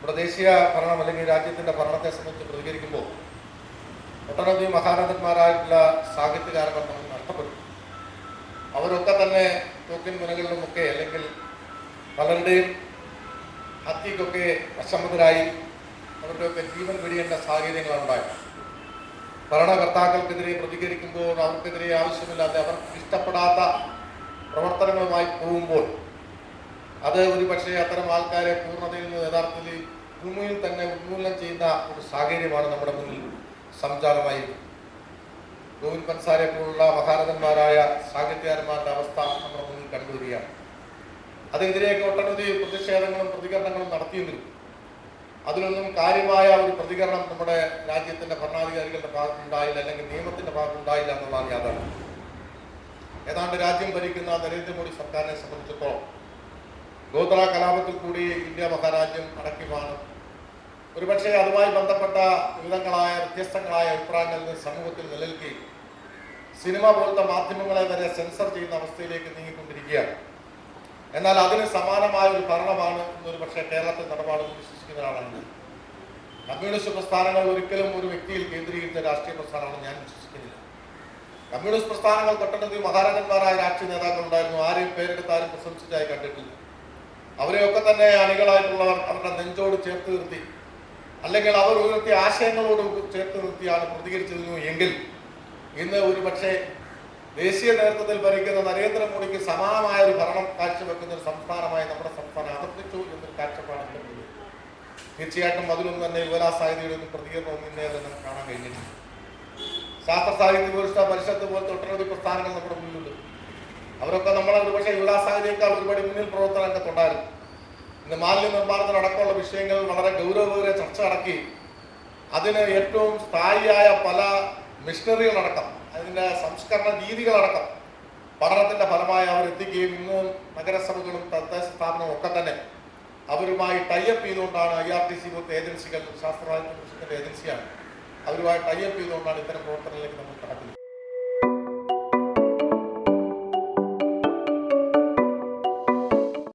നമ്മുടെ ദേശീയ ഭരണം അല്ലെങ്കിൽ രാജ്യത്തിൻ്റെ ഭരണത്തെ സംബന്ധിച്ച് പ്രതികരിക്കുമ്പോൾ ഒട്ടനവധി മഹാരഥന്മാരായിട്ടുള്ള സാഹിത്യകാരന്മാർ നമുക്ക് നഷ്ടപ്പെട്ടു. അവരൊക്കെ തന്നെ തോക്കിൻ മുനകളിലുമൊക്കെ അല്ലെങ്കിൽ പലരുടെയും ഹത്യക്കൊക്കെ അസമ്മതരായി അവരുടെയൊക്കെ ജീവൻ വെടിയേണ്ട സാഹചര്യങ്ങളാണ് ഉണ്ടായത്. ഭരണകർത്താക്കൾക്കെതിരെ പ്രതികരിക്കുമ്പോൾ അവർക്കെതിരെ ആവശ്യമില്ലാതെ അവർക്ക് ഇഷ്ടപ്പെടാത്ത പ്രവർത്തനങ്ങളുമായി പോകുമ്പോൾ അത് ഒരുപക്ഷെ അത്തരം ആൾക്കാരെ പൂർണ്ണതയിൽ നിന്ന് യഥാർത്ഥത്തിൽ ഭൂമിയിൽ തന്നെ ഉന്മൂലനം ചെയ്യുന്ന ഒരു സാഹചര്യമാണ് നമ്മുടെ മുന്നിൽ സംജാതമായി. ഗോവിന്ദ് പൻസാരെ പോലുള്ള മഹാരഥന്മാരായ സാഹിത്യകാരന്മാരുടെ അവസ്ഥ നമ്മുടെ മുന്നിൽ കണ്ടുവരികയാണ്. അതിനെതിരെയൊക്കെ ഒട്ടനവധി പ്രതിഷേധങ്ങളും പ്രതികരണങ്ങളും നടത്തിയെങ്കിലും അതിലൊന്നും കാര്യമായ ഒരു പ്രതികരണം നമ്മുടെ രാജ്യത്തിൻ്റെ ഭരണാധികാരികളുടെ ഭാഗത്തുണ്ടായില്ല, അല്ലെങ്കിൽ നിയമത്തിൻ്റെ ഭാഗത്തുണ്ടായില്ല എന്നുള്ളതാണ് യാഥാർത്ഥ്യം. ഏതാണ്ട് രാജ്യം ഭരിക്കുന്ന നരേന്ദ്രമോദി സർക്കാരിനെ സംബന്ധിച്ചിടത്തോളം ഗോത്ര കലാപത്തിൽ കൂടി ഇന്ത്യ മഹാരാജ്യം അടക്കിമാണ്. ഒരുപക്ഷെ അതുമായി ബന്ധപ്പെട്ട വിവിധങ്ങളായ വ്യത്യസ്തങ്ങളായ അഭിപ്രായങ്ങളിൽ സമൂഹത്തിൽ നിലനിൽക്കുകയും സിനിമ പോലത്തെ മാധ്യമങ്ങളെ വരെ സെൻസർ ചെയ്യുന്ന അവസ്ഥയിലേക്ക് നീങ്ങിക്കൊണ്ടിരിക്കുകയാണ്. എന്നാൽ അതിന് സമാനമായ ഒരു ഭരണമാണ് ഇന്നൊരു പക്ഷേ കേരളത്തിൽ നടപാടെന്ന് വിശ്വസിക്കുന്ന ഒരാളാണ്. കമ്മ്യൂണിസ്റ്റ് പ്രസ്ഥാനങ്ങൾ ഒരിക്കലും ഒരു വ്യക്തിയിൽ കേന്ദ്രീകരിച്ച രാഷ്ട്രീയ പ്രസ്ഥാനമാണ് ഞാൻ വിശ്വസിക്കുന്നില്ല. കമ്മ്യൂണിസ്റ്റ് പ്രസ്ഥാനങ്ങൾ ഒട്ടനവധി മഹാരാജന്മാരായ രാഷ്ട്രീയ നേതാക്കൾ ഉണ്ടായിരുന്നു. ആരെയും പേരെടുത്താരും പ്രശംസിച്ചായി കണ്ടിട്ടില്ല. അവരെയൊക്കെ തന്നെ അണികളായിട്ടുള്ളവർ അവരുടെ നെഞ്ചോട് ചേർത്ത് നിർത്തി, അല്ലെങ്കിൽ അവർ ഉയർത്തിയ ആശയങ്ങളോട് ചേർത്ത് നിർത്തിയാണ് പ്രതികരിച്ചിരുന്നു എങ്കിൽ ഇന്ന് ഒരു പക്ഷേ ദേശീയ നേതൃത്വത്തിൽ ഭരിക്കുന്ന നരേന്ദ്രമോദിക്ക് സമാനമായ ഒരു ഭരണം കാഴ്ചവെക്കുന്ന ഒരു സംസ്ഥാനമായി നമ്മുടെ സംസ്ഥാനം അധർത്തിച്ചു എന്നൊരു കാഴ്ചപ്പാടുണ്ട്. തീർച്ചയായിട്ടും അതിലൊന്നും തന്നെ യുവലാ സാഹിത്യയുടെ ഒന്നും പ്രതികരണവും ഇന്നേ വരെ നമുക്ക് കാണാൻ കഴിഞ്ഞിട്ടില്ല. ശാസ്ത്ര സാഹിത്യ പരിഷത്ത് പോലത്തെ ഒട്ടനവധി പ്രസ്ഥാനങ്ങൾ നമ്മുടെ മുന്നിലുണ്ട്. അവരൊക്കെ നമ്മളെ ഒരുപക്ഷെ യുവലാ സാഹിത്യക്കാൾ ഒരുപാട് മുന്നിൽ പ്രവർത്തന രംഗത്തുണ്ടായിരുന്നു. ഇന്ന് മാലിന്യ നിർമ്മാർജ്ജനടക്കമുള്ള വിഷയങ്ങൾ വളരെ ഗൗരവപൂർവ്വ ചർച്ച നടക്കി അതിന് ഏറ്റവും സ്ഥായിയായ പല മിഷണറികളടക്കം അതിൻ്റെ സംസ്കരണ രീതികളടക്കം പഠനത്തിൻ്റെ ഫലമായി അവർ എത്തിക്കുകയും ഇന്ന് നഗരസഭകളും തദ്ദേശ സ്ഥാപനവും ഒക്കെ തന്നെ അവരുമായി ടൈപ്പ് ചെയ്തുകൊണ്ടാണ് IRTC പോലത്തെ ഏജൻസികൾ, ശാസ്ത്ര പരിഷത്തിൻ്റെ ഏജൻസിയാണ്, അവരുമായി ടൈപ്പ് ചെയ്തുകൊണ്ടാണ് ഇത്തരം പ്രവർത്തനങ്ങൾ